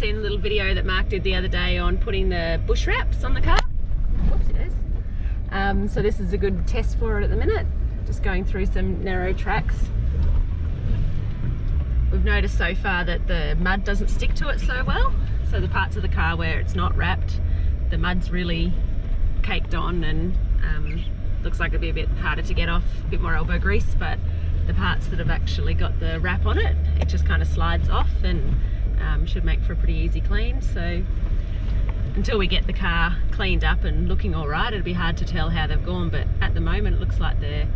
seen a little video that Mark did the other day on putting the bush wraps on the car. Whoops, it is. So this is a good test for it at the minute. Just going through some narrow tracks. We've noticed so far that the mud doesn't stick to it so well. So the parts of the car where it's not wrapped, the mud's really caked on and looks like it'll be a bit harder to get off, a bit more elbow grease, but the parts that have actually got the wrap on it, it just kind of slides off and should make for a pretty easy clean. So until we get the car cleaned up and looking all right, it'll be hard to tell how they've gone, but at the moment it looks like they're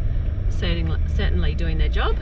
certainly doing their job.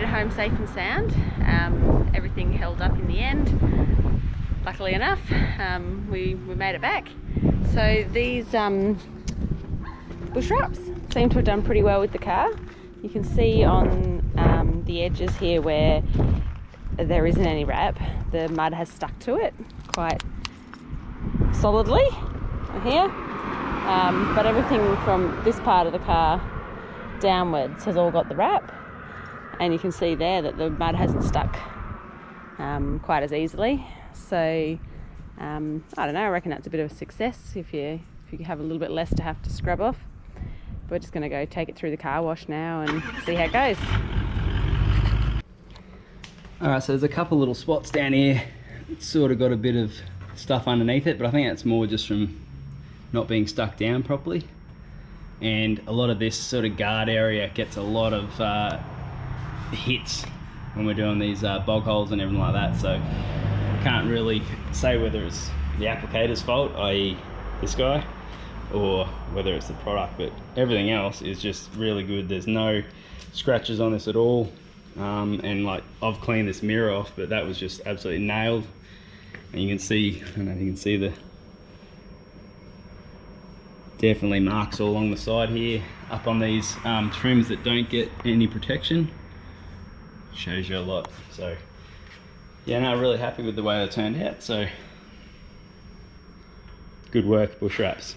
Home safe and sound. Everything held up in the end, luckily enough. We made it back. So these bush wraps seem to have done pretty well with the car. You can see on the edges here where there isn't any wrap, the mud has stuck to it quite solidly here, but everything from this part of the car downwards has all got the wrap. And you can see there that the mud hasn't stuck quite as easily. So I don't know, I reckon that's a bit of a success if you have a little bit less to have to scrub off. But we're just going to go take it through the car wash now and see how it goes. Alright, so there's a couple little spots down here. It's sort of got a bit of stuff underneath it, but I think that's more just from not being stuck down properly. And a lot of this sort of guard area gets a lot of hits when we're doing these bog holes and everything like that, so can't really say whether it's the applicator's fault, i.e. this guy, or whether it's the product, but everything else is just really good. There's no scratches on this at all, and like I've cleaned this mirror off, but that was just absolutely nailed. And you can see, I don't know if you can see the definitely marks all along the side here, up on these trims that don't get any protection. Shows you a lot. So yeah, no, really happy with the way it turned out. So good work, bush wraps.